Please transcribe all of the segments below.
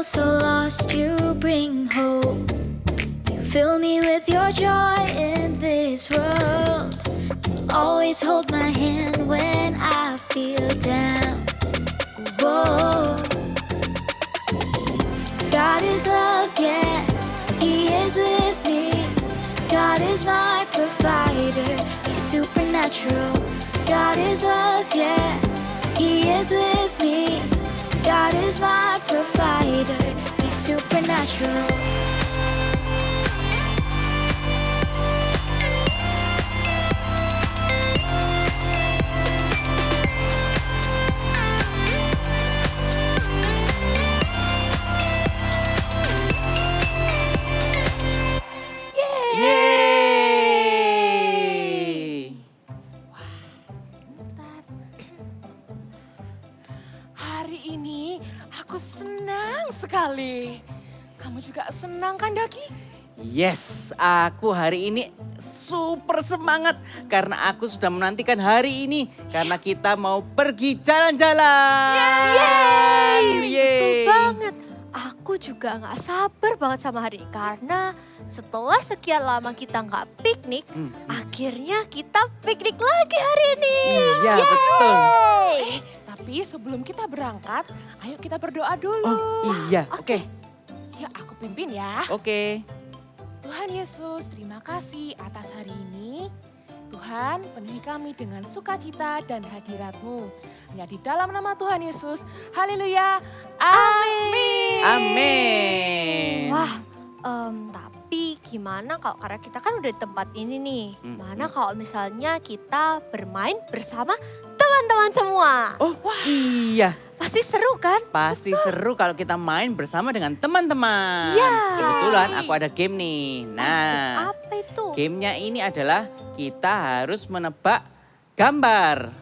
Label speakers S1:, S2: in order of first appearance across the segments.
S1: feel so lost, you bring hope. You fill me with your joy in this world. You always hold my hand when I feel down. Whoa. God is love, yeah, He is with me. God is my provider, He's supernatural. God is love, yeah, He is with me. God is my provider, He's supernatural.
S2: Yeay!
S3: Hari ini aku senang sekali. Kamu juga senang kan, Daki?
S2: Yes, aku hari ini super semangat karena aku sudah menantikan hari ini karena kita mau pergi jalan-jalan.
S4: Yeay!
S2: Yeay!
S4: Betul banget. Aku juga gak sabar banget sama hari ini. Karena setelah sekian lama kita gak piknik, akhirnya kita piknik lagi hari ini.
S2: Iya, betul.
S3: Tapi sebelum kita berangkat, ayo kita berdoa dulu.
S2: Oh iya, oke.
S3: Ya, aku pimpin ya.
S2: Oke.
S3: Tuhan Yesus, terima kasih atas hari ini. Tuhan, penuhi kami dengan sukacita dan hadirat-Mu. Hanya di dalam nama Tuhan Yesus. Haleluya. Amin.
S2: Amin.
S4: Wah, tapi gimana kalau karena kita kan udah di tempat ini nih. Mana kalau misalnya kita bermain bersama teman-teman semua.
S2: Oh iya,
S4: Pasti seru kan?
S2: pasti seru kalau kita main bersama dengan teman-teman.
S4: Iya.
S2: Kebetulan aku ada game nih. Nah,
S4: Apa itu?
S2: gamenya ini adalah kita harus menebak gambar.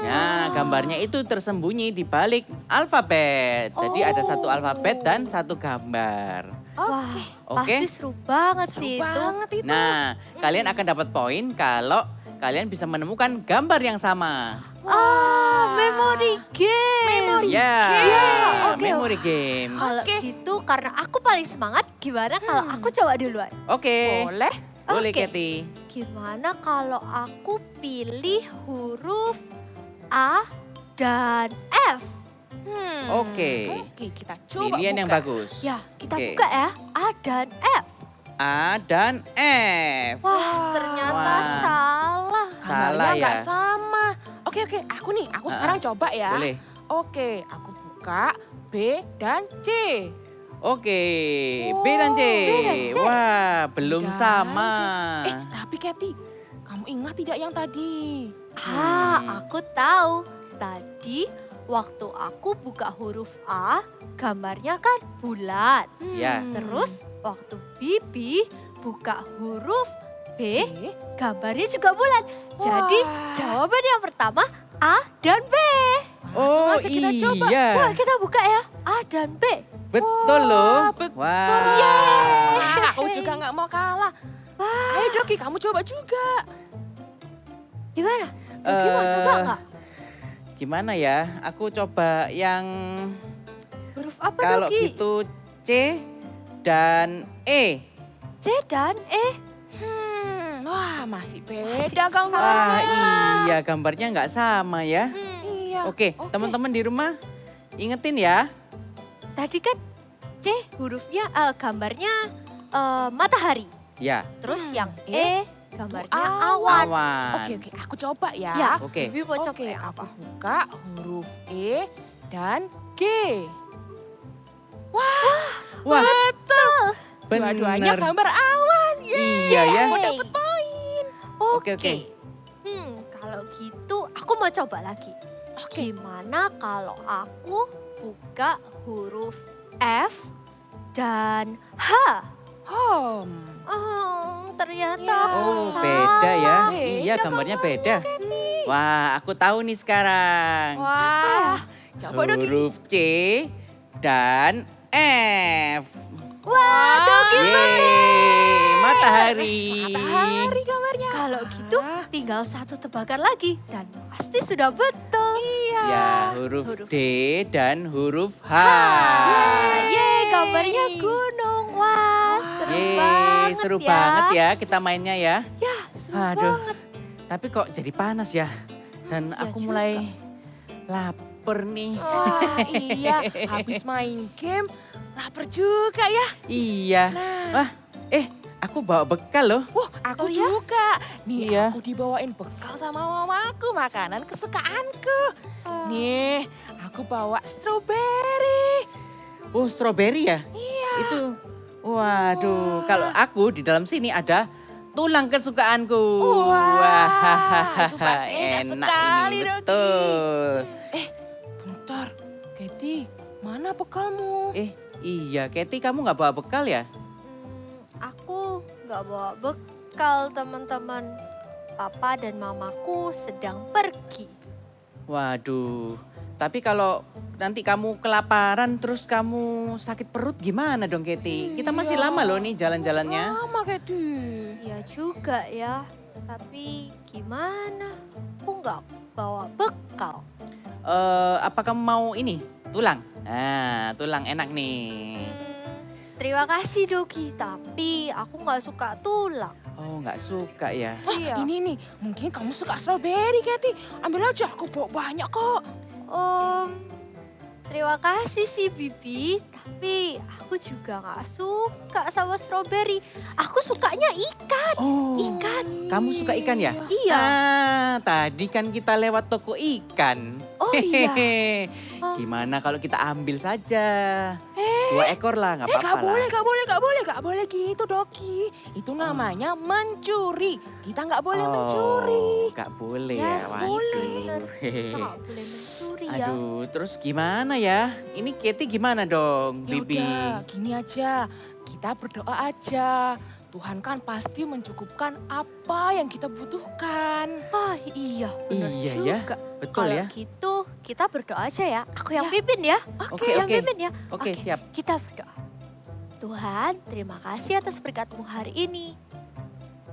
S2: Nah, gambarnya itu tersembunyi di balik alfabet. Jadi ada satu alfabet dan satu gambar.
S4: Wah,
S2: Oke.
S4: pasti seru banget
S3: Seru
S4: sih itu.
S3: banget itu.
S2: Nah, kalian akan dapat poin kalau kalian bisa menemukan gambar yang sama.
S4: Memory game.
S2: Ya,
S4: Oke,
S2: memory game.
S4: Kalau gitu karena aku paling semangat, gimana kalau aku coba duluan?
S2: Oke,
S3: Boleh?
S2: boleh
S4: Oke.
S2: Kathy.
S4: Gimana kalau aku pilih huruf A dan F?
S2: Oke.
S3: Oke, kita coba
S2: Pilihan yang
S3: buka.
S2: bagus.
S4: Ya, kita
S2: Oke.
S4: buka ya. A dan F.
S2: A dan F.
S4: Wah, ternyata
S2: Wah.
S4: salah.
S2: Salah
S3: Gambarnya nggak
S2: ya.
S3: sama. Oke, aku sekarang coba ya.
S2: Boleh.
S3: Oke, aku buka B dan C.
S2: Oke, B dan C.
S4: B dan C.
S2: Wah, belum
S3: Dan
S2: sama.
S3: Tapi Kathy, kamu ingat tidak yang tadi?
S4: Aku tahu. Tadi waktu aku buka huruf A, gambarnya kan bulat.
S2: Ya.
S4: Terus waktu Bibi buka huruf B,
S3: B.
S4: gambarnya juga bulat. Jadi
S3: Wah.
S4: jawaban yang pertama A dan B.
S3: Langsung
S2: Oh
S3: aja kita coba.
S2: iya,
S4: Coba kita buka ya. A dan B.
S2: betul loh.
S3: betul.
S2: Wah.
S3: Aku juga nggak mau kalah. Ayo Doki, kamu coba juga.
S4: Gimana? Doki mau coba nggak?
S2: Gimana ya? Aku coba yang
S4: Huruf apa
S2: kalau
S4: Doki?
S2: gitu C dan E.
S4: C dan E.
S3: Wah, masih beda
S4: Masih
S3: gambarnya.
S2: Wah iya, gambarnya nggak sama ya.
S3: Iya.
S2: Oke, teman-teman di rumah ingetin ya.
S4: Tadi kan C hurufnya gambarnya matahari.
S2: Ya,
S4: Terus yang
S3: E,
S4: E gambarnya
S3: awan.
S4: awan.
S2: awan.
S3: Oke, aku coba ya.
S4: Ya,
S2: Oke.
S4: Bibi mau coba
S3: Oke,
S4: yang
S3: aku
S4: apa?
S3: buka huruf E dan G.
S2: Wah,
S4: Betul.
S3: Dua-duanya
S2: bener.
S3: gambar awan.
S2: Iya ya.
S3: Aku dapat poin.
S2: Oke, oke.
S4: Kalau gitu aku mau coba lagi. Gimana kalau aku buka huruf F dan H?
S3: Home.
S4: Ternyata
S3: Ya.
S4: aku
S2: Oh,
S4: salah.
S2: beda ya.
S3: Beda
S2: Iya, gambarnya beda. Wah, aku tahu nih sekarang.
S3: Wah, coba Doki.
S2: Huruf C dan F.
S4: Wah, Doki
S2: Yeay, matahari.
S3: Matahari gambarnya.
S4: Kalau gitu tinggal satu tebakan lagi dan pasti sudah betul.
S3: Iya.
S2: Ya, huruf
S4: Huruf
S2: D dan huruf H.
S4: Yeay. gambarnya gunung. Wah, seru banget
S2: seru
S4: ya.
S2: banget ya kita mainnya ya.
S4: Ya, seru
S2: Aduh.
S4: banget.
S2: Tapi kok jadi panas ya? Dan
S4: ya
S2: aku
S4: juga.
S2: mulai lapar nih.
S3: Wah, iya, habis main game, lapar juga ya.
S2: Iya.
S3: Nah,
S2: Wah, aku bawa bekal loh.
S3: wah aku
S4: Oh ya?
S3: juga. Nih
S2: Iya.
S3: aku dibawain bekal sama mamaku, makanan kesukaanku.
S4: Oh.
S3: Nih, aku bawa stroberi.
S2: Oh, stroberi ya?
S3: Iya.
S2: Itu, waduh.
S3: Wah.
S2: Kalau aku di dalam sini ada tulang kesukaanku.
S3: Wah, itu pasti enak sekali,
S2: ini,
S3: Dogi.
S2: betul.
S3: Bentar, Keti, mana bekalmu?
S2: Iya, Keti kamu nggak bawa bekal ya?
S4: Aku nggak bawa bekal, teman-teman. Papa dan mamaku sedang pergi.
S2: Waduh, tapi kalau nanti kamu kelaparan terus kamu sakit perut gimana dong Keti? Kita masih
S3: Iya.
S2: lama loh nih jalan-jalannya.
S3: Lama, Keti.
S4: Ya juga ya, tapi gimana? Aku nggak bawa bekal.
S2: Apa kamu mau ini? Tulang? Nah, tulang enak nih.
S4: Terima kasih Dogi, tapi aku nggak suka tulang.
S2: Oh, nggak suka ya?
S3: Wah,
S4: Iya.
S3: ini nih, mungkin kamu suka stroberi, Keti. Ambil aja, aku bawa banyak kok.
S4: Terima kasih sih Bibi, tapi aku juga nggak suka sama stroberi. Aku sukanya ikan.
S2: Oh,
S4: Ikan.
S2: kamu suka ikan ya?
S4: Iya.
S2: Ah, tadi kan kita lewat toko ikan.
S4: Oh iya.
S2: Hehehe.
S4: Oh.
S2: Gimana kalau kita ambil saja? 2 ekor lah, nggak apa-apa
S3: Gak
S2: lah.
S3: boleh, gak boleh gitu, Doki. Itu namanya mencuri. Kita gak boleh mencuri.
S2: Nggak boleh
S4: Ya,
S2: ya.
S3: boleh.
S2: Waduh. Hehehe.
S4: Nggak boleh mencuri ya.
S2: Aduh, terus gimana ya? Ini Keti gimana dong,
S3: Ya
S2: Bibi?
S3: udah, gini aja. Kita berdoa aja. Tuhan kan pasti mencukupkan apa yang kita butuhkan.
S4: Ah iya, benar
S2: Iya ya,
S4: juga.
S2: betul
S4: Kalau
S2: ya.
S4: gitu kita berdoa aja ya. Aku yang
S3: Ya.
S4: pimpin ya.
S2: Oke,
S4: yang
S2: oke.
S4: pimpin ya.
S2: Oke, siap.
S4: Kita berdoa. Tuhan, terima kasih atas berkat-Mu hari ini.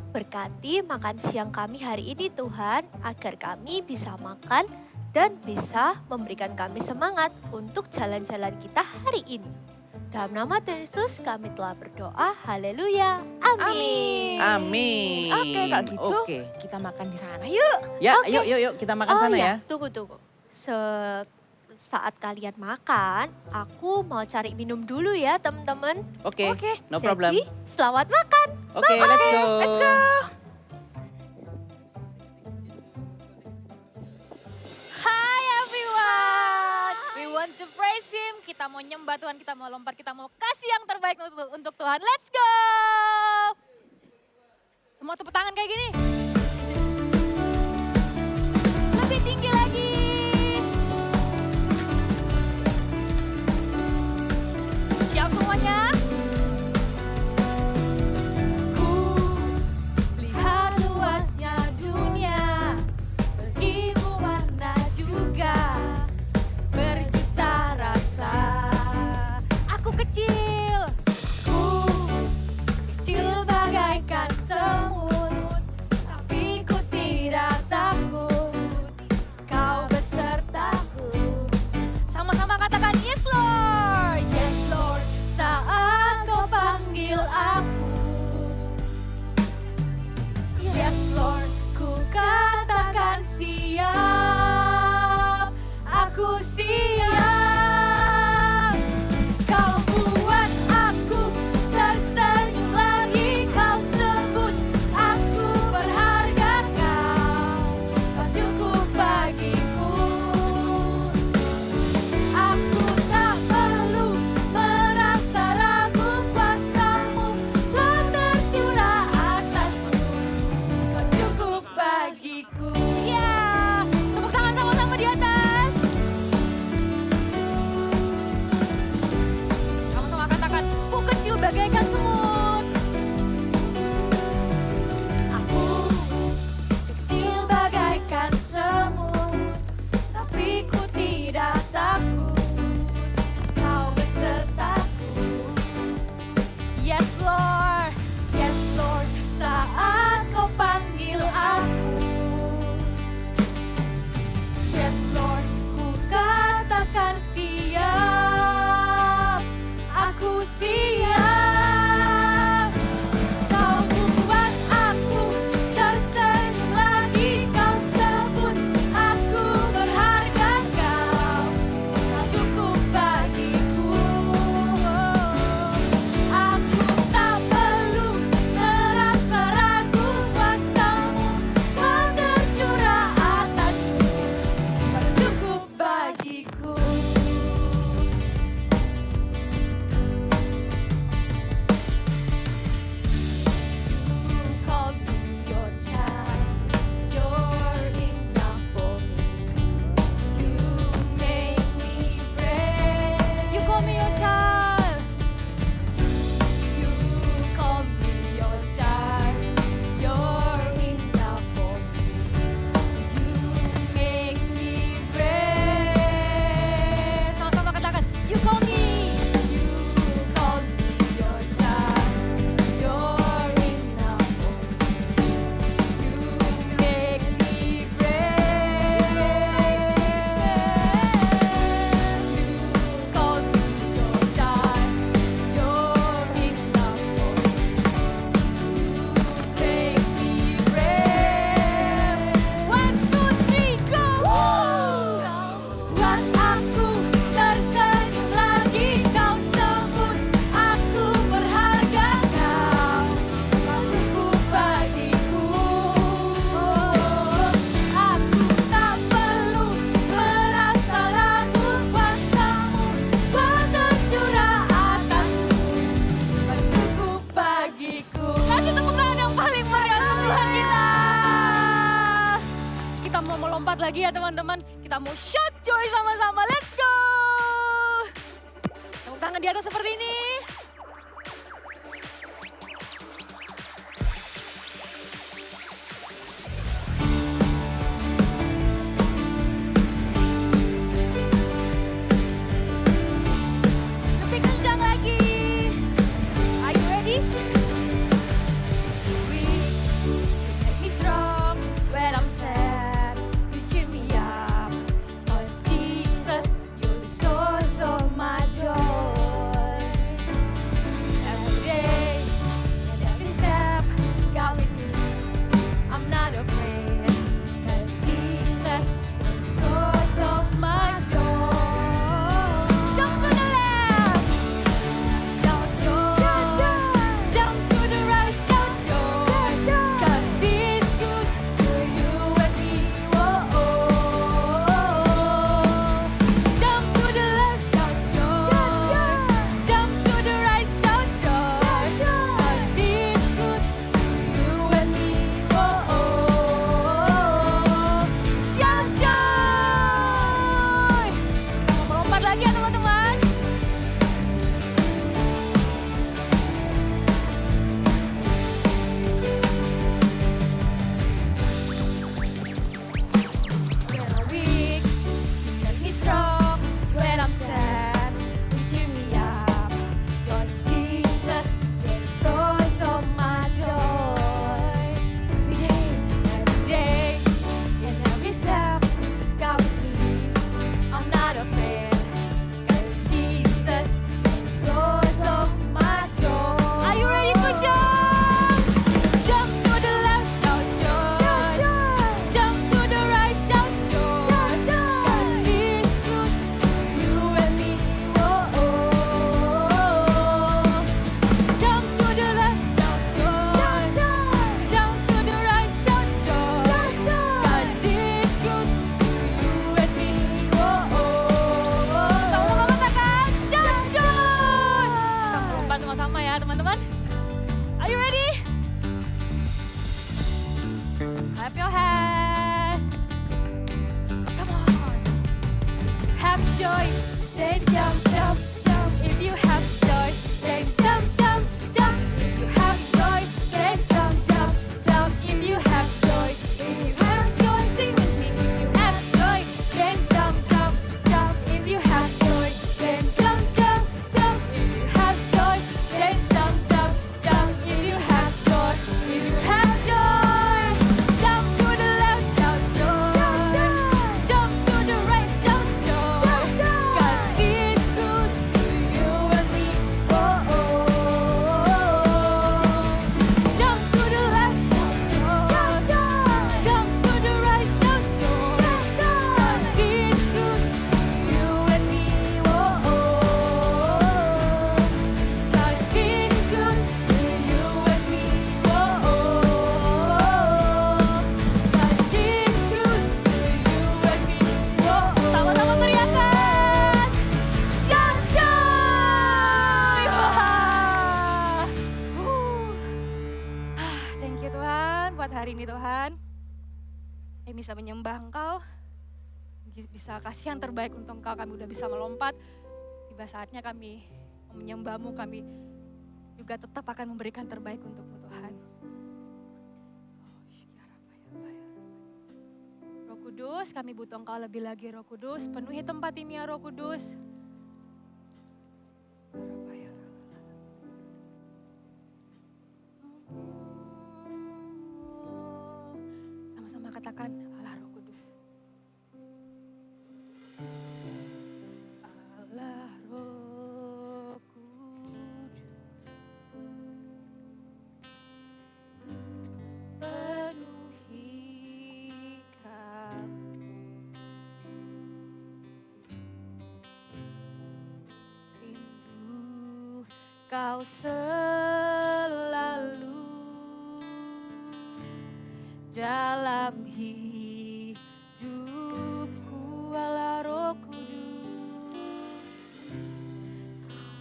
S4: Berkati makan siang kami hari ini Tuhan, agar kami bisa makan dan bisa memberikan kami semangat untuk jalan-jalan kita hari ini. Dalam nama Tuhan Yesus kami telah berdoa. Haleluya. Amin.
S2: Amin.
S3: Oke, kalau gitu
S2: Oke.
S3: kita makan di sana yuk.
S2: Ya,
S4: Oke.
S2: yuk kita makan
S4: Oh
S2: sana
S4: ya,
S2: ya.
S4: tunggu. Saat kalian makan, aku mau cari minum dulu ya teman-teman.
S2: Oke,
S3: Oke,
S2: no problem.
S4: Jadi, selamat makan.
S2: Oke, let's go.
S3: Let's go.
S5: Hai everyone, we want to praise Him. Kita mau nyembah Tuhan, kita mau lompat, kita mau kasih yang terbaik untuk Tuhan. Let's go! Semua tepuk tangan kayak gini. Lebih tinggi lagi. Siap semuanya? Ku lihat luasnya dunia, berwarna juga berjuta rasa. Aku kecil, kecil bagaikan semut, tapi ku tidak takut. Kau besertaku. Sama-sama katakan yes Lord, yes Lord. Saat kau panggil aku, yes Lord, ku katakan siap, aku siap. Kau buat aku tersenyum lagi, kau sebut aku berharga, kau cukup bagiku. Aku tak perlu merasa ragu, kuasa-Mu telah tercurah atasku. Kau cukup bagiku. Ya, tepuk tangan sama-sama di atas. Sama-sama katakan, ku kecil bagaikan semut. Aku kecil bagaikan semut, tapi ku tidak takut. Kau besertaku. Yes Lord, yes Lord, saat kau panggil aku. Yes Lord, ku katakan siap, aku siap. lompat lagi ya teman-teman. Kita mau shout joy sama-sama, let's go. Tepuk tangan di atas seperti ini. Lebih kencang lagi. Are you ready? Make me strong when I'm sad. You cheer me up. 'Cause Jesus, you're the source of my joy. Every day and every step, God with me. I'm not afraid. 'Cause Jesus, you're the source of my joy. Jump to the left, shout joy. Jump to the right, shout joy. 'Cause He's good to you and me. Oh, oh. Jump to the left, shout joy. Jump to the right, shout joy. 'Cause He's good to you and me. Oh, oh. Shout joy. Kita mau melompat lagi ya teman-teman. When I'm weak, you make me strong. When I'm sad, you cheer me up. 'Cause Jesus, you're the source of my joy. Every day, and every step, God with me. I'm not afraid. 'Cause Jesus, you're the source of my joy. Are you ready to jump? Jump to the left, shout joy. Jump to the right, shout joy. 'Cause He's good to you and me. Oh, oh. Jump to the left, shout joy. Jump to the right, shout joy. 'Cause He's good to you and me. Oh, oh. Sama-sama katakan, shout joy. Kita melompat sama-sama ya teman-teman. Are you ready? Clap your hand. Come on. Have joy, then jump, jump, jump. If you have joy, then jump, jump, jump. If you have joy, then jump, jump, jump. If you have joy, sing with me. If you have joy, then jump, jump, jump. If you have joy, then jump, jump, jump. If you have joy, then jump, jump, jump. If you have joy, jump to the left, shout joy. Jump to the right, shout joy. 'Cause He's good to you and me. Oh, oh. Jump to the left, shout joy. Jump to the right, shout joy. 'Cause He's good to you and me. Oh, oh. 'Cause He's good to you and me. Oh, oh. 'Cause He's good to you and me. Oh, oh. Sama-sama teriakan. Shout joy. Wah. Thank you Tuhan buat hari ini Tuhan. Kami bisa menyembah Engkau. Bisa kasih yang terbaik untuk Engkau. Kami udah bisa melompat. Tiba saatnya kami menyembah-Mu. Kami juga tetap akan memberikan terbaik untuk-Mu Tuhan. Roh Kudus, kami butuh Engkau lebih lagi Roh Kudus. Penuhi tempat ini ya Roh Kudus. Sama-sama katakan Allah Roh Kudus. Allah Roh Kudus. Penuhi kami. Rindu Kau selalu dalam hidupku. Allah Roh Kudus,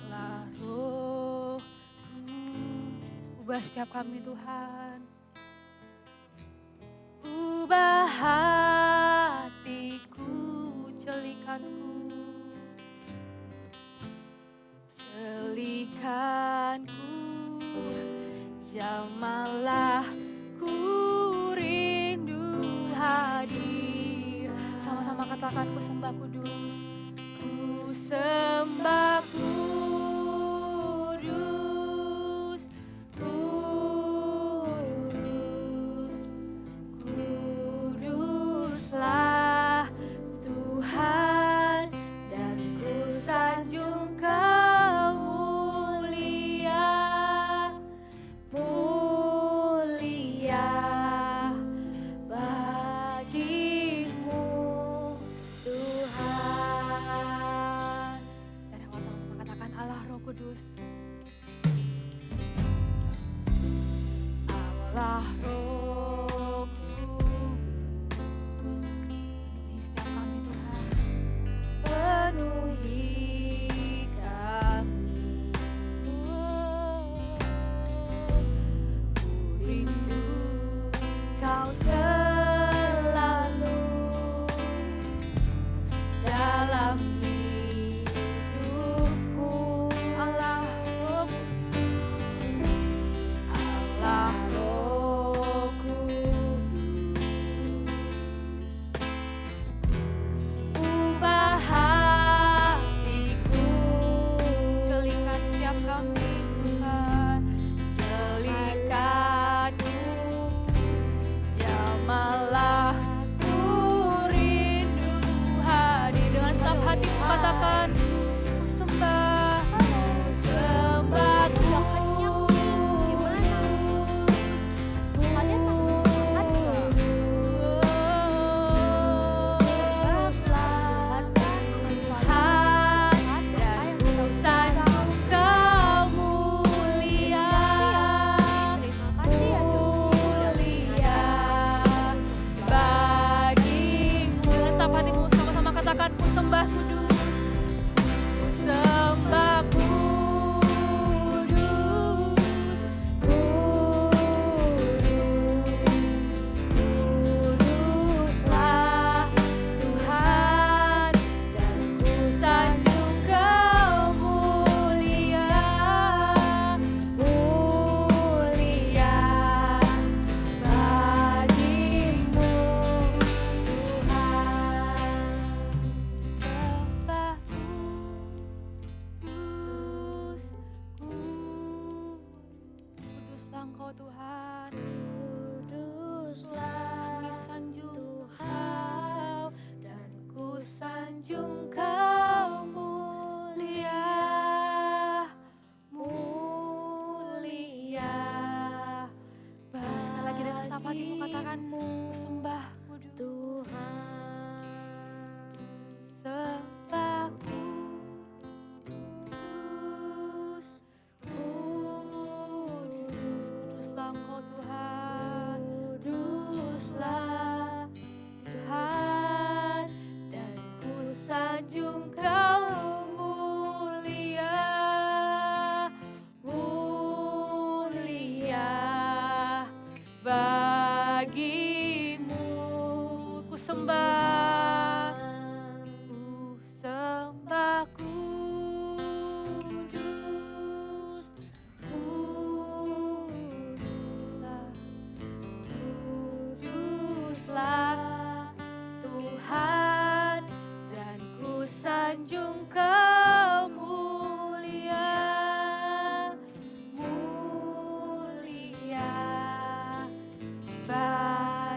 S5: Allah Roh Kudus, ubah setiap kami Tuhan, ubah hati Jamalah ku rindu hadir.
S3: Sama-sama katakan ku sembah kudus.
S5: Ku sembah kudus, kudus, kuduslah Tuhan, dan ku sanjung Kau mulia, mulia bagimu Tuhan.
S3: Dan engkau sama-sama katakan Allah Roh Kudus.
S5: Allah Roh Kudus,
S3: Penuhi setiap kami Tuhan.
S5: penuhi kami. Ku rindu Kau selalu dalam hidupku. Allah Roh Kudus, Allah Roh Kudus, ubah hatiku,
S3: Jelikan setiap kami Tuhan.
S5: celikatku, jamalah ku rindu hadir. Dengan setap hati katakan, ku sembah, ku sembah
S4: Kalian masih semangat nggak?
S5: Kuduslah Tuhan, dan ku sanjung Kau mulia,
S4: Terima kasih ya
S5: mulia bagimu. Dengan setap hatimu sama-sama katakan, ku sembah kudus, ku sembah kudus, kuduslah Tuhan, dan ku sanjung Kau mulia, mulia bagimu Tuhan. Sembah kudus, kuduslah Engkau Tuhan, kuduslah kami sanjung Kau, dan ku sanjung Kau mulia, mulia.
S3: Sekali lagi dengan setap hatimu katakan ku sembah kudus.
S5: Tuhan, sembah kudus, kuduslah Engkau Tuhan, kuduslah Tuhan, dan ku sanjung Kau mulia, mulia bagimu. Ku sembah, ku sembah kudus, kuduslah, kuduslah Tuhan, dan ku sanjung Kau mulia, mulia bagimu.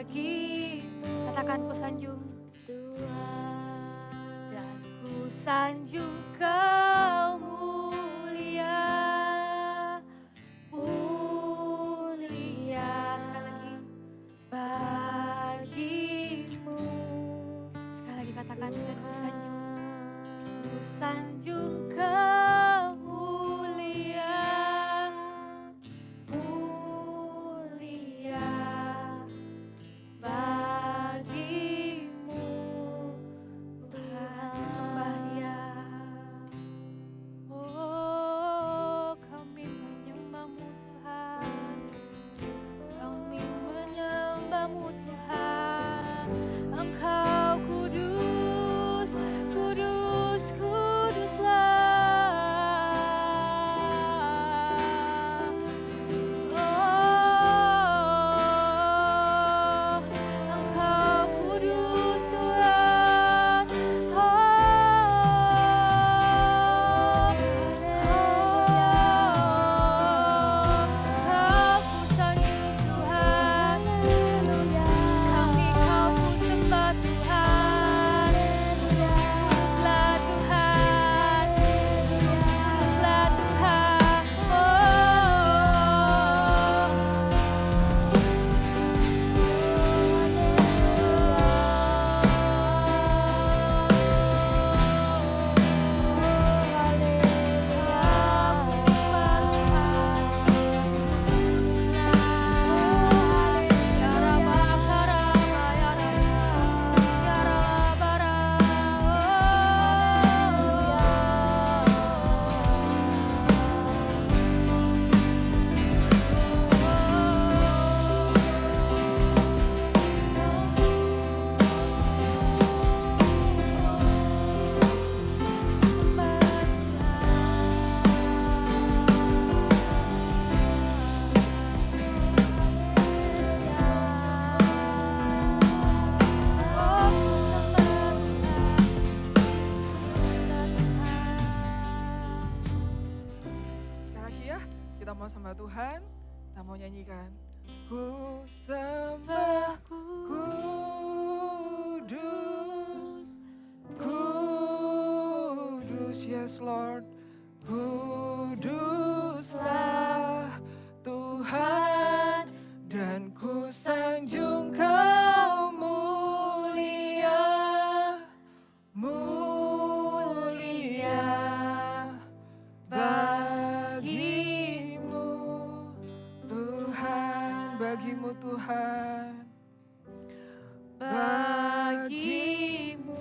S6: Kita mau sembah Tuhan, kita mau nyanyikan. Ku sembah kudus, kudus, yes Lord. Kuduslah Tuhan, dan ku sanjung Kau mulia, mulia bagimu Tuhan, bagimu Tuhan, bagimu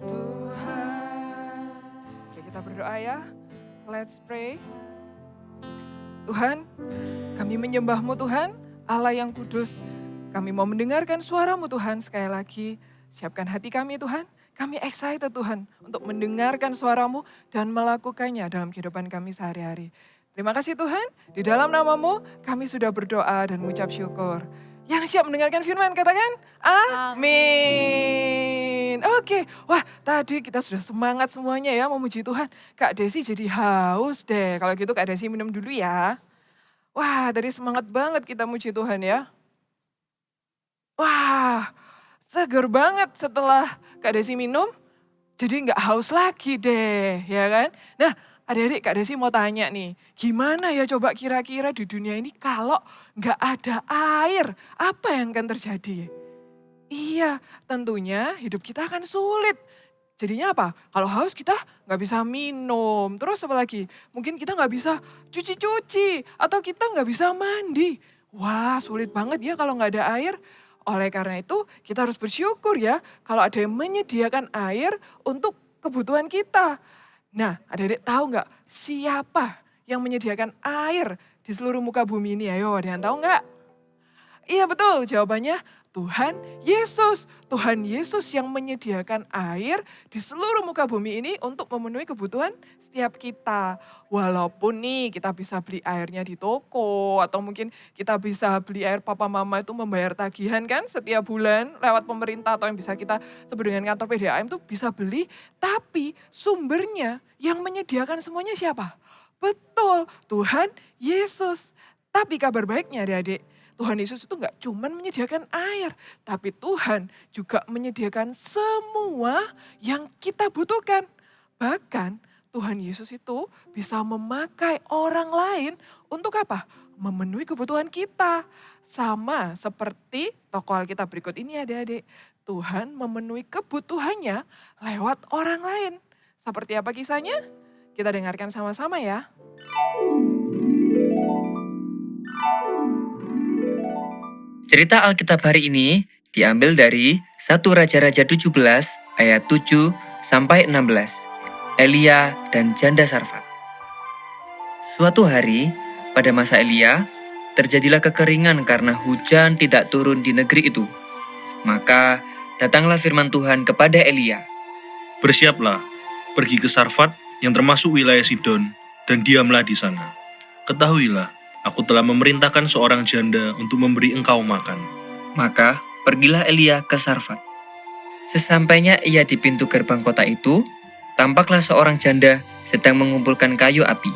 S6: Tuhan. Oke, kita berdoa ya. Let's pray. Tuhan, kami menyembah-Mu Tuhan, Allah yang kudus. Kami mau mendengarkan suara-Mu Tuhan sekali lagi. Siapkan hati kami Tuhan. Kami excited Tuhan untuk mendengarkan suara-Mu dan melakukannya dalam kehidupan kami sehari-hari. Terima kasih Tuhan, di dalam nama-Mu kami sudah berdoa dan mengucap syukur. Yang siap mendengarkan firman katakan amin. Oke, wah tadi kita sudah semangat semuanya ya memuji Tuhan. Kak Desi jadi haus deh, kalau gitu Kak Desi minum dulu ya. Wah tadi semangat banget kita muji Tuhan ya. Wah seger banget setelah Kak Desi minum, jadi nggak haus lagi deh ya kan. Nah adik-adik Kak Desi mau tanya nih, gimana ya coba kira-kira di dunia ini kalau nggak ada air, apa yang akan terjadi? Iya, tentunya hidup kita akan sulit. Jadinya apa? Kalau haus kita nggak bisa minum, terus apa lagi? Mungkin kita nggak bisa cuci-cuci, atau kita nggak bisa mandi. Wah sulit banget ya kalau nggak ada air. Oleh karena itu kita harus bersyukur ya kalau ada yang menyediakan air untuk kebutuhan kita. Nah, adik-adik tahu nggak siapa yang menyediakan air di seluruh muka bumi ini? Ayo, ada yang tahu nggak? Iya betul, jawabannya Tuhan Yesus. Tuhan Yesus yang menyediakan air di seluruh muka bumi ini untuk memenuhi kebutuhan setiap kita. Walaupun nih kita bisa beli airnya di toko atau mungkin kita bisa beli air papa mama itu membayar tagihan kan setiap bulan lewat pemerintah atau yang bisa kita sebut dengan kantor PDAM itu bisa beli. Tapi sumbernya yang menyediakan semuanya siapa? Betul, Tuhan Yesus. Tapi kabar baiknya adik-adik, Tuhan Yesus itu gak cuma menyediakan air, tapi Tuhan juga menyediakan semua yang kita butuhkan. Bahkan Tuhan Yesus itu bisa memakai orang lain untuk apa? Memenuhi kebutuhan kita. Sama seperti tokoh Alkitab berikut ini adik-adik. Tuhan memenuhi kebutuhannya lewat orang lain. Seperti apa kisahnya? Kita dengarkan sama-sama ya.
S7: Cerita Alkitab hari ini diambil dari 1 Raja-Raja 17 ayat 7 sampai 16. Elia dan janda Sarfat. Suatu hari, pada masa Elia, terjadilah kekeringan karena hujan tidak turun di negeri itu. Maka datanglah firman Tuhan kepada Elia.
S8: Bersiaplah, pergi ke Sarfat yang termasuk wilayah Sidon, dan diamlah di sana. Ketahuilah, aku telah memerintahkan seorang janda untuk memberi engkau makan.
S7: Maka pergilah Elia ke Sarfat. Sesampainya ia di pintu gerbang kota itu, tampaklah seorang janda sedang mengumpulkan kayu api.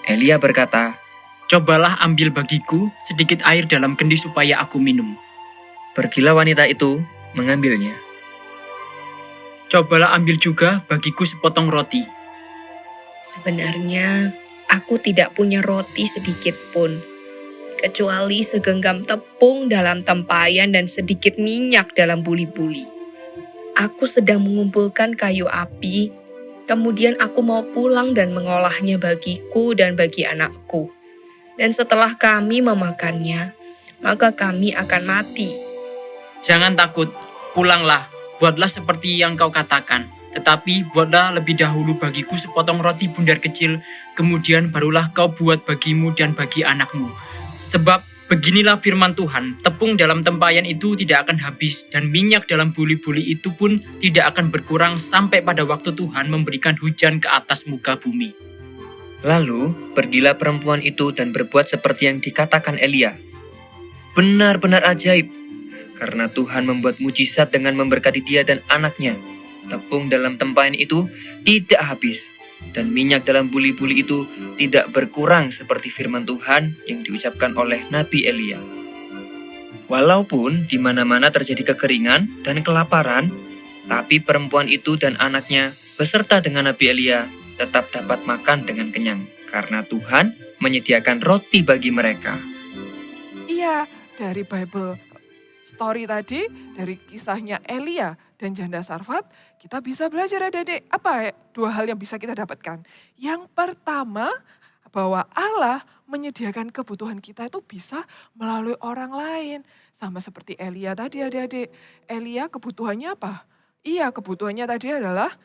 S7: Elia berkata,
S9: "Cobalah ambil bagiku sedikit air dalam kendi supaya aku minum."
S7: pergilah wanita itu mengambilnya.
S9: "Cobalah ambil juga bagiku sepotong roti."
S10: Sebenarnya, aku tidak punya roti sedikit pun, kecuali segenggam tepung dalam tempayan dan sedikit minyak dalam buli-buli. Aku sedang mengumpulkan kayu api, kemudian aku mau pulang dan mengolahnya bagiku dan bagi anakku. Dan setelah kami memakannya, maka kami akan mati.
S9: "Jangan takut, pulanglah, buatlah seperti yang kau katakan. Tetapi buatlah lebih dahulu bagiku sepotong roti bundar kecil, kemudian barulah kau buat bagimu dan bagi anakmu. Sebab beginilah firman Tuhan, tepung dalam tempayan itu tidak akan habis, dan minyak dalam buli-buli itu pun tidak akan berkurang sampai pada waktu Tuhan memberikan hujan ke atas muka bumi."
S7: Lalu pergilah perempuan itu dan berbuat seperti yang dikatakan Elia. Benar-benar ajaib, karena Tuhan membuat mujizat dengan memberkati dia dan anaknya. Tepung dalam tempayan itu tidak habis, Dan minyak dalam buli-buli itu tidak berkurang seperti firman Tuhan yang diucapkan oleh Nabi Elia. Walaupun di mana-mana terjadi kekeringan dan kelaparan, tapi perempuan itu dan anaknya beserta dengan Nabi Elia tetap dapat makan dengan kenyang karena Tuhan menyediakan roti bagi mereka.
S6: Iya, dari Bible story tadi, dari kisahnya Elia dan janda Sarfat, kita bisa belajar adik-adik. Apa dua hal yang bisa kita dapatkan? Yang pertama, bahwa Allah menyediakan kebutuhan kita itu bisa melalui orang lain. Sama seperti Elia tadi adik-adik. Elia kebutuhannya apa? Iya, kebutuhannya tadi adalah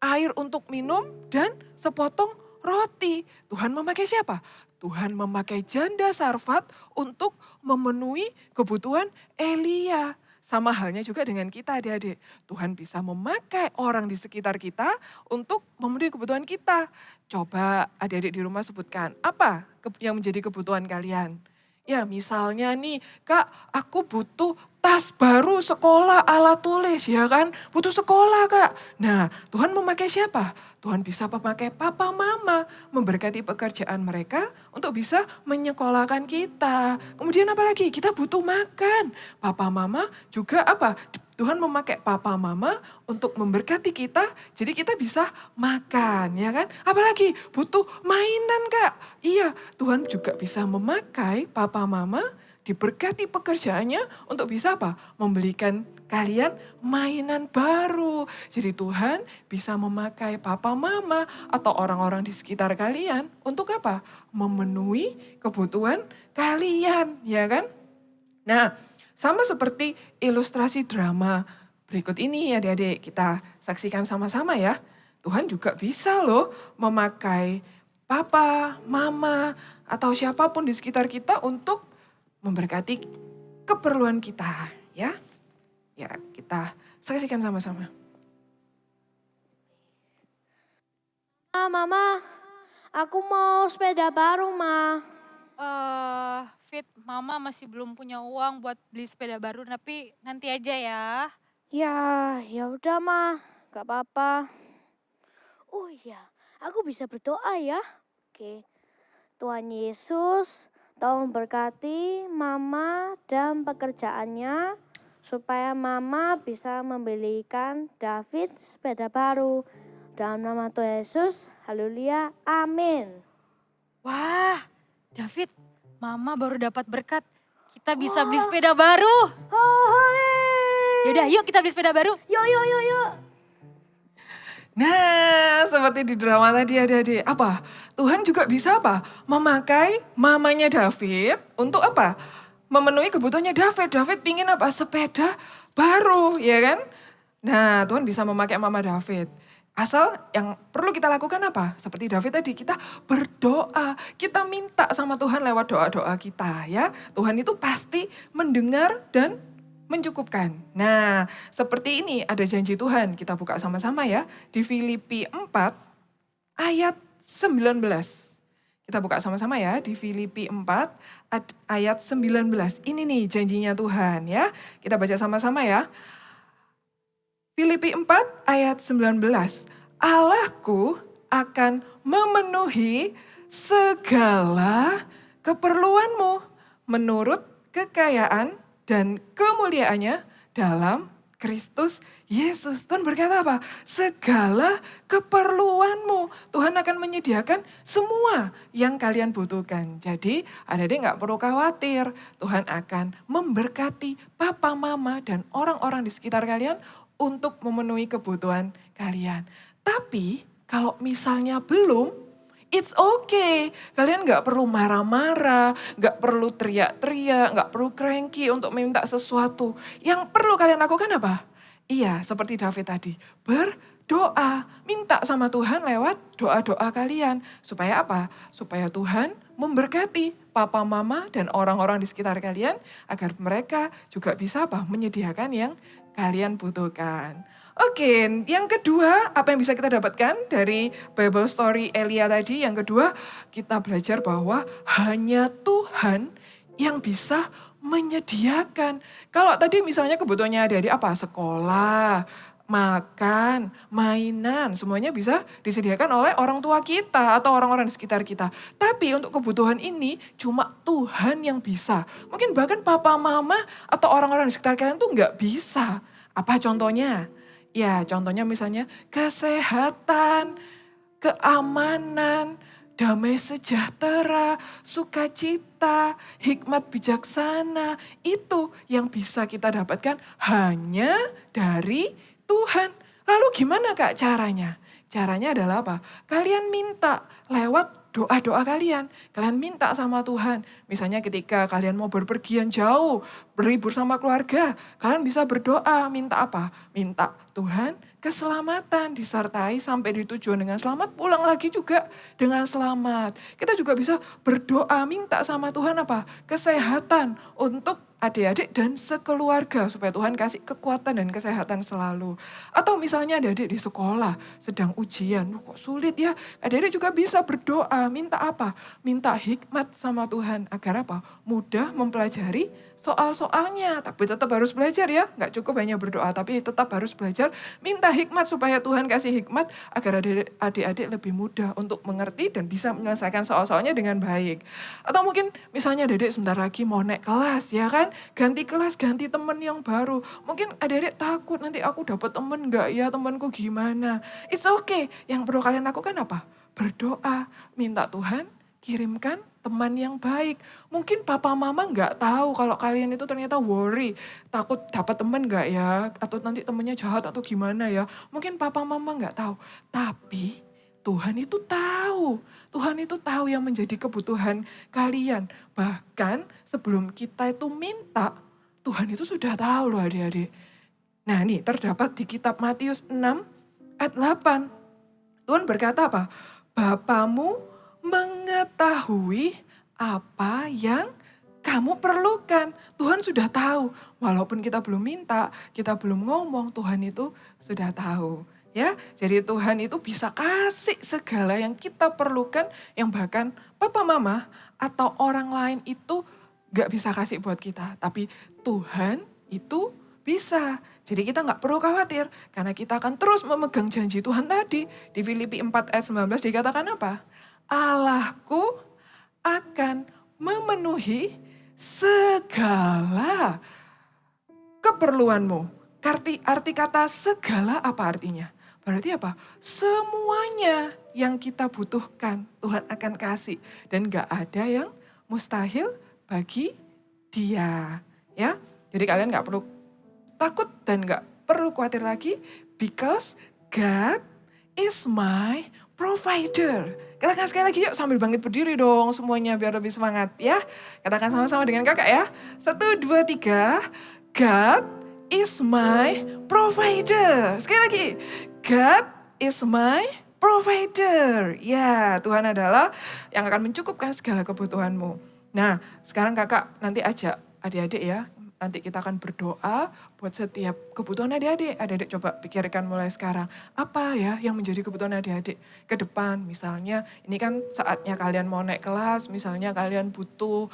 S6: air untuk minum dan sepotong roti. Tuhan memakai siapa? Tuhan memakai janda Sarfat untuk memenuhi kebutuhan Elia. Sama halnya juga dengan kita adik-adik. Tuhan bisa memakai orang di sekitar kita untuk memenuhi kebutuhan kita. Coba adik-adik di rumah sebutkan, apa yang menjadi kebutuhan kalian? Ya misalnya nih, Kak aku butuh tas baru sekolah, alat tulis ya kan. Butuh sekolah Kak. Nah Tuhan memakai siapa? Tuhan bisa memakai papa mama, memberkati pekerjaan mereka untuk bisa menyekolahkan kita. Kemudian apa lagi? Kita butuh makan. Papa mama juga apa? Tuhan memakai papa mama untuk memberkati kita, jadi kita bisa makan, ya kan? Apalagi butuh mainan Kak. Iya, Tuhan juga bisa memakai papa mama diberkati pekerjaannya untuk bisa apa? Membelikan kalian mainan baru. Jadi Tuhan bisa memakai papa mama atau orang-orang di sekitar kalian untuk apa? Memenuhi kebutuhan kalian, ya kan? Nah, sama seperti ilustrasi drama berikut ini ya adik-adik, kita saksikan sama-sama ya. Tuhan juga bisa loh memakai papa, mama, atau siapapun di sekitar kita untuk memberkati keperluan kita ya. Ya kita saksikan sama-sama.
S5: Mama, aku mau sepeda baru, Ma.
S11: Fit, Mama masih belum punya uang buat beli sepeda baru, tapi nanti aja ya.
S5: Ya udah, Ma. Gak apa-apa. Oh iya, aku bisa berdoa ya. Oke. Tuhan Yesus, tolong berkati Mama dan pekerjaannya supaya Mama bisa membelikan David sepeda baru. Dalam nama Tuhan Yesus, haleluya, amin.
S11: Wah, David, Mama baru dapat berkat. Kita bisa beli sepeda baru. Yaudah, yuk kita beli sepeda baru.
S5: Yuk.
S6: Nah, seperti di drama tadi adik-adik, apa? Tuhan juga bisa apa? Memakai mamanya David untuk apa? Memenuhi kebutuhannya David. David pingin apa? Sepeda baru, ya kan? Nah, Tuhan bisa memakai mama David. Asal yang perlu kita lakukan apa? Seperti David tadi, kita berdoa. Kita minta sama Tuhan lewat doa-doa kita ya. Tuhan itu pasti mendengar dan mencukupkan. Nah, seperti ini ada janji Tuhan. Kita buka sama-sama ya. Di Filipi 4 ayat 19. Kita buka sama-sama ya. Di Filipi 4 ayat 19. Ini nih janjinya Tuhan ya. Kita baca sama-sama ya. Filipi 4 ayat 19. Allahku akan memenuhi segala keperluanmu menurut kekayaan dan kemuliaannya dalam Kristus Yesus. Tuhan berkata apa? Segala keperluanmu. Tuhan akan menyediakan semua yang kalian butuhkan. Jadi adik-adik gak perlu khawatir. Tuhan akan memberkati papa, mama, dan orang-orang di sekitar kalian untuk memenuhi kebutuhan kalian. Tapi kalau misalnya belum, it's okay. Kalian gak perlu marah-marah, gak perlu teriak-teriak, gak perlu cranky untuk minta sesuatu. Yang perlu kalian lakukan apa? Iya, seperti David tadi, berdoa. Minta sama Tuhan lewat doa-doa kalian. Supaya apa? Supaya Tuhan memberkati papa, mama, dan orang-orang di sekitar kalian agar mereka juga bisa apa? Menyediakan yang kalian butuhkan. Oke, yang kedua apa yang bisa kita dapatkan dari Bible story Elia tadi? Yang kedua, kita belajar bahwa hanya Tuhan yang bisa menyediakan. Kalau tadi misalnya kebutuhannya adik-adik apa? Sekolah, makan, mainan, semuanya bisa disediakan oleh orang tua kita atau orang-orang di sekitar kita. Tapi untuk kebutuhan ini cuma Tuhan yang bisa. Mungkin bahkan papa, mama, atau orang-orang di sekitar kalian tuh nggak bisa. Apa contohnya? Ya contohnya misalnya kesehatan, keamanan, damai sejahtera, sukacita, hikmat bijaksana. Itu yang bisa kita dapatkan hanya dari Tuhan. Lalu gimana Kak caranya? Caranya adalah apa? Kalian minta lewat doa-doa kalian. Kalian minta sama Tuhan. Misalnya ketika kalian mau berpergian jauh, berlibur sama keluarga, kalian bisa berdoa. Minta apa? Minta Tuhan keselamatan, disertai sampai di tujuan dengan selamat, pulang lagi juga dengan selamat. Kita juga bisa berdoa, minta sama Tuhan apa? Kesehatan untuk adik-adik dan sekeluarga, supaya Tuhan kasih kekuatan dan kesehatan selalu. Atau misalnya adik-adik di sekolah sedang ujian, kok sulit ya? Adik-adik juga bisa berdoa, minta apa? Minta hikmat sama Tuhan, agar apa? Mudah mempelajari soal-soalnya. Tapi tetap harus belajar ya, nggak cukup hanya berdoa, tapi tetap harus belajar. Minta hikmat supaya Tuhan kasih hikmat, agar adik-adik lebih mudah untuk mengerti dan bisa menyelesaikan soal-soalnya dengan baik. Atau mungkin misalnya adik-adik sebentar lagi mau naik kelas, ya kan? Ganti kelas, ganti temen yang baru. Mungkin adik-adik takut, nanti aku dapat temen nggak ya, temanku gimana. It's okay, yang perlu kalian lakukan apa? Berdoa, minta Tuhan kirimkan teman yang baik. Mungkin papa mama nggak tahu kalau kalian itu ternyata worry, takut dapat teman nggak ya, atau nanti temennya jahat atau gimana ya. Mungkin papa mama nggak tahu, tapi Tuhan itu tahu. Tuhan itu tahu yang menjadi kebutuhan kalian. Bahkan sebelum kita itu minta, Tuhan itu sudah tahu loh adik-adik. Nah ini terdapat di kitab Matius 6 ayat 8. Tuhan berkata apa? Bapamu mengetahui apa yang kamu perlukan. Tuhan sudah tahu. Walaupun kita belum minta, kita belum ngomong, Tuhan itu sudah tahu. Ya, jadi Tuhan itu bisa kasih segala yang kita perlukan, yang bahkan papa mama atau orang lain itu gak bisa kasih buat kita. Tapi Tuhan itu bisa. Jadi kita gak perlu khawatir, karena kita akan terus memegang janji Tuhan tadi. Di Filipi 4 ayat 19 dikatakan apa? Allahku akan memenuhi segala keperluanmu. Arti kata segala apa artinya? Berarti apa? Semuanya yang kita butuhkan Tuhan akan kasih. Dan gak ada yang mustahil bagi Dia. Ya, jadi kalian gak perlu takut dan gak perlu khawatir lagi. Because God is my provider. Katakan sekali lagi yuk sambil bangkit berdiri dong semuanya biar lebih semangat ya. Katakan sama-sama dengan kakak ya. 1, 2, 3. God is my provider. Sekali lagi. God is my provider. Ya, Tuhan adalah yang akan mencukupkan segala kebutuhanmu. Nah, sekarang kakak nanti ajak adik-adik ya. Nanti kita akan berdoa buat setiap kebutuhan adik-adik. Adik-adik coba pikirkan mulai sekarang. Apa ya yang menjadi kebutuhan adik-adik ke depan? Misalnya ini kan saatnya kalian mau naik kelas. Misalnya kalian butuh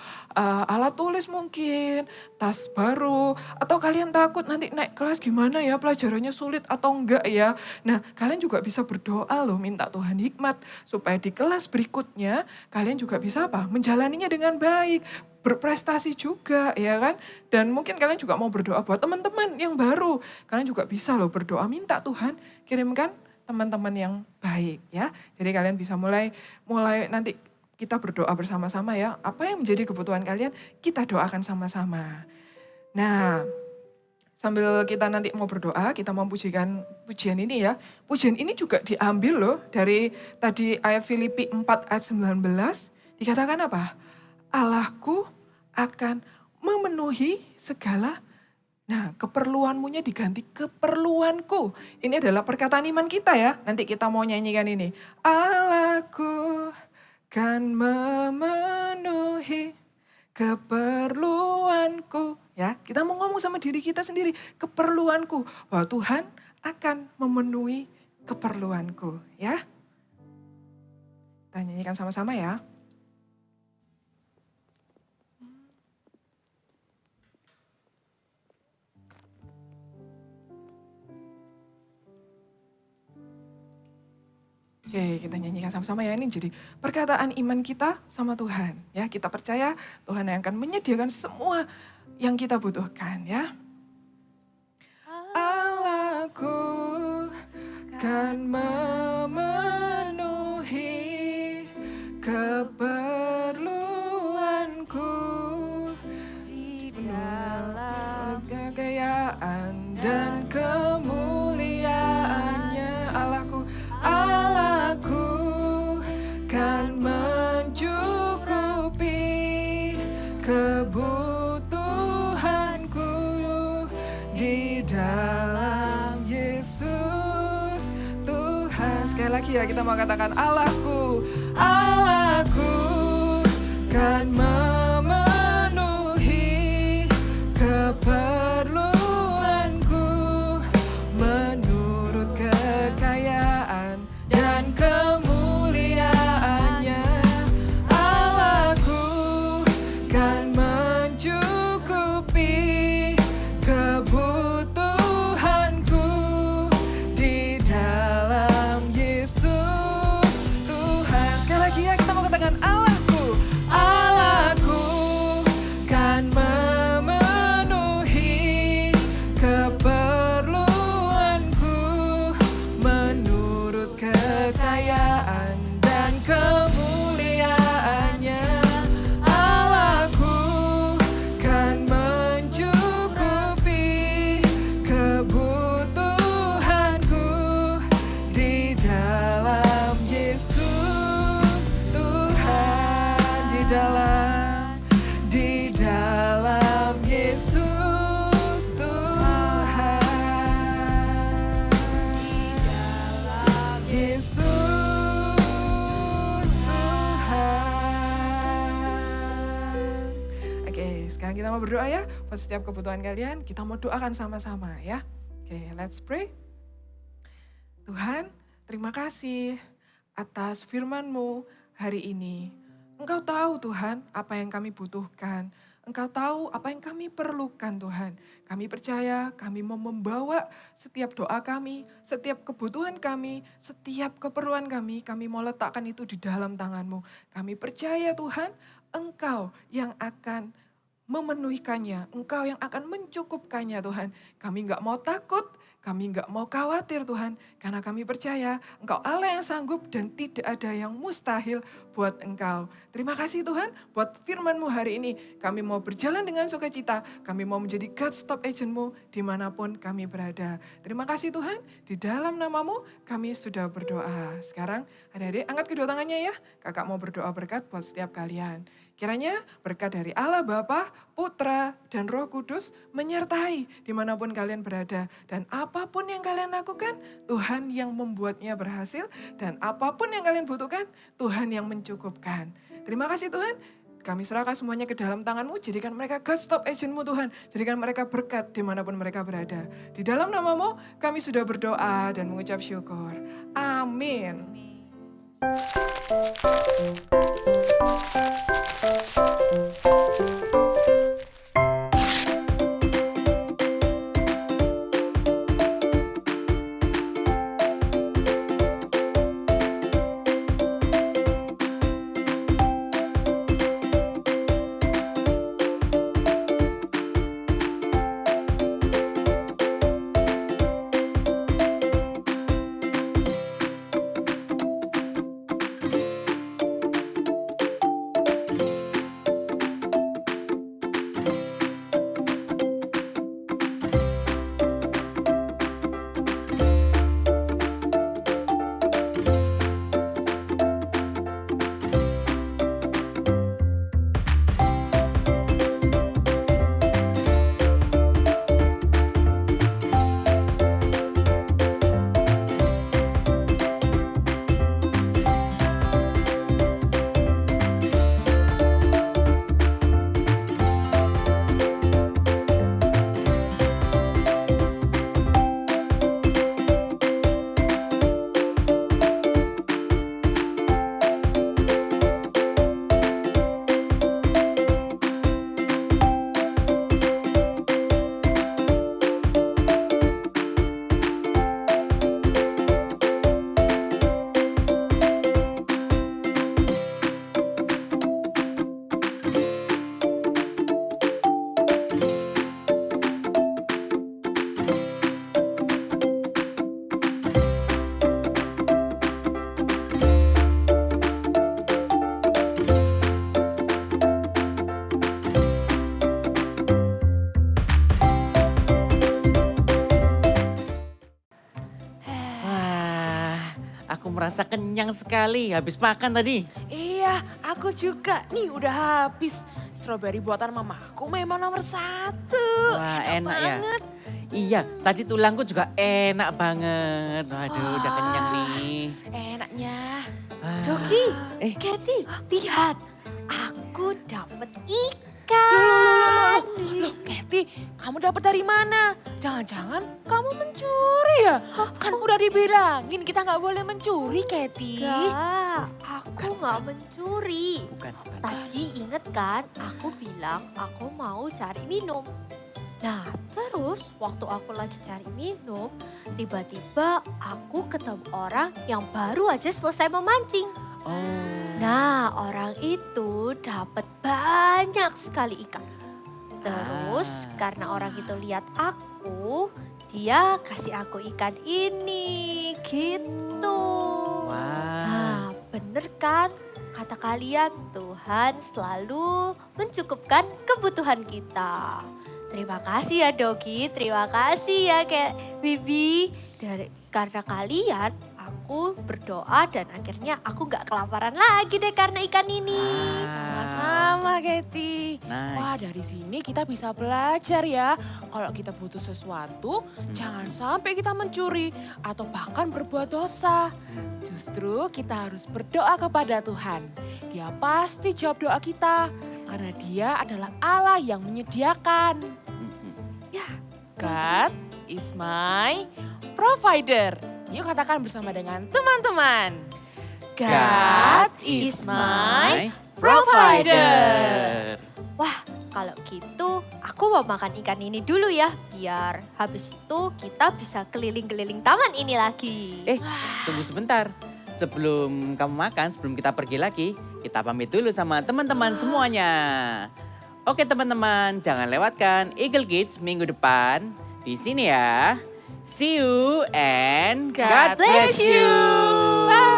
S6: alat tulis mungkin. Tas baru. Atau kalian takut nanti naik kelas gimana ya pelajarannya sulit atau enggak ya. Nah kalian juga bisa berdoa loh. Minta Tuhan hikmat. Supaya di kelas berikutnya kalian juga bisa apa? Menjalaninya dengan baik. Berprestasi juga ya kan. Dan mungkin kalian juga mau berdoa buat teman-teman yang baru. Kalian juga bisa loh berdoa minta Tuhan kirimkan teman-teman yang baik ya. Jadi kalian bisa mulai nanti kita berdoa bersama-sama ya. Apa yang menjadi kebutuhan kalian kita doakan sama-sama. Nah sambil kita nanti mau berdoa kita mau pujikan pujian ini ya. Pujian ini juga diambil loh dari tadi ayat Filipi 4 ayat 19. Dikatakan apa? Allahku akan memenuhi segala, nah keperluanmunya diganti keperluanku. Ini adalah perkataan iman kita ya. Nanti kita mau nyanyikan ini. Allahku akan memenuhi keperluanku. Ya, kita mau ngomong sama diri kita sendiri. Keperluanku. Bahwa Tuhan akan memenuhi keperluanku. Ya. Kita nyanyikan sama-sama ya. Oke, kita nyanyikan sama-sama ya. Ini jadi perkataan iman kita sama Tuhan. Ya, kita percaya Tuhan yang akan menyediakan semua yang kita butuhkan ya. Allahku kan memenuhi keperluanku di dalam kekayaan dan kemuliaannya. Allahku kan mencukupi kebutuhanku di dalam Yesus Tuhan. Sekali lagi ya, kita mau katakan Allahku kan memenuhi keperluanku menurut kekayaan dan kemuliaannya. Allahku kan mencukupi kebutuhanku di dalam Yesus Tuhan. Sekali lagi ya, kita mau katakan Allahku kan memenuhi keperluanku menurut kekayaan dan kemuliaannya. Allahku kan mencukupi kebutuhanku di dalam Yesus Tuhan. Di dalam Yesus Tuhan. Di dalam Yesus Tuhan. Oke, sekarang kita mau berdoa ya. Buat setiap kebutuhan kalian, kita mau doakan sama-sama ya. Oke, let's pray. Tuhan, terima kasih atas firman-Mu hari ini. Engkau tahu Tuhan apa yang kami butuhkan. Engkau tahu apa yang kami perlukan Tuhan. Kami percaya kami mau membawa setiap doa kami, setiap kebutuhan kami, setiap keperluan kami mau letakkan itu di dalam tangan-Mu. Kami percaya Tuhan, Engkau yang akan memenuhikannya, Engkau yang akan mencukupkannya Tuhan. Kami enggak mau takut, kami enggak mau khawatir Tuhan, karena kami percaya Engkau Allah yang sanggup dan tidak ada yang mustahil buat Engkau. Terima kasih Tuhan buat firman-Mu hari ini. Kami mau berjalan dengan sukacita, kami mau menjadi God Stop Agent-Mu dimanapun kami berada. Terima kasih Tuhan, di dalam nama-Mu kami sudah berdoa. Sekarang adik-adik angkat kedua tangannya ya, kakak mau berdoa berkat buat setiap kalian. Kiranya berkat dari Allah Bapa, Putra, dan Roh Kudus menyertai dimanapun kalian berada. Dan apapun yang kalian lakukan, Tuhan yang membuatnya berhasil. Dan apapun yang kalian butuhkan, Tuhan yang mencukupkan. Terima kasih Tuhan. Kami serahkan semuanya ke dalam tangan-Mu. Jadikan mereka God Stop Agent-Mu Tuhan. Jadikan mereka berkat dimanapun mereka berada. Di dalam nama-Mu kami sudah berdoa dan mengucap syukur. Amin.
S2: terasa kenyang sekali habis makan tadi.
S3: Iya, aku juga nih udah habis. Strawberry buatan mamaku memang nomor 1.
S2: Wah, enak ya.
S3: banget.
S2: Iya, tadi tulangku juga enak banget. Waduh, udah kenyang nih.
S3: Enaknya.
S2: Wah.
S4: Dogi,
S2: Eh.
S4: Gerti, lihat. Aku dapat ikan.
S3: Loh, Kathy, kamu dapat dari mana? Jangan-jangan kamu mencuri ya? Kan udah dibilangin kita nggak boleh mencuri, Kathy.
S4: Enggak, aku nggak mencuri.
S2: Bukan.
S4: Tadi inget kan aku bilang aku mau cari minum. Nah terus waktu aku lagi cari minum, tiba-tiba aku ketemu orang yang baru aja selesai memancing.
S2: Oh.
S4: Nah orang itu dapat banyak sekali ikan. Terus karena orang itu lihat aku, dia kasih aku ikan ini gitu.
S2: Wah.
S4: Nah, bener kan? Kata kalian, Tuhan selalu mencukupkan kebutuhan kita. Terima kasih ya Dogi, terima kasih ya kayak Bibi. Karena kalian, aku berdoa dan akhirnya aku gak kelaparan lagi deh karena ikan ini.
S3: Sama-sama, Kathy.
S2: Nice.
S3: Wah, dari sini kita bisa belajar ya. Kalau kita butuh sesuatu, jangan sampai kita mencuri atau bahkan berbuat dosa. Justru kita harus berdoa kepada Tuhan. Dia pasti jawab doa kita karena Dia adalah Allah yang menyediakan. God is my provider. Yuk katakan bersama dengan teman-teman. God is my provider.
S4: Wah, kalau gitu aku mau makan ikan ini dulu ya. Biar habis itu kita bisa keliling-keliling taman ini lagi.
S2: Tunggu sebentar. Sebelum kamu makan, sebelum kita pergi lagi, kita pamit dulu sama teman-teman semuanya. Oke teman-teman, jangan lewatkan Eagle Kids minggu depan di sini ya. See you and God bless you.
S3: Bye.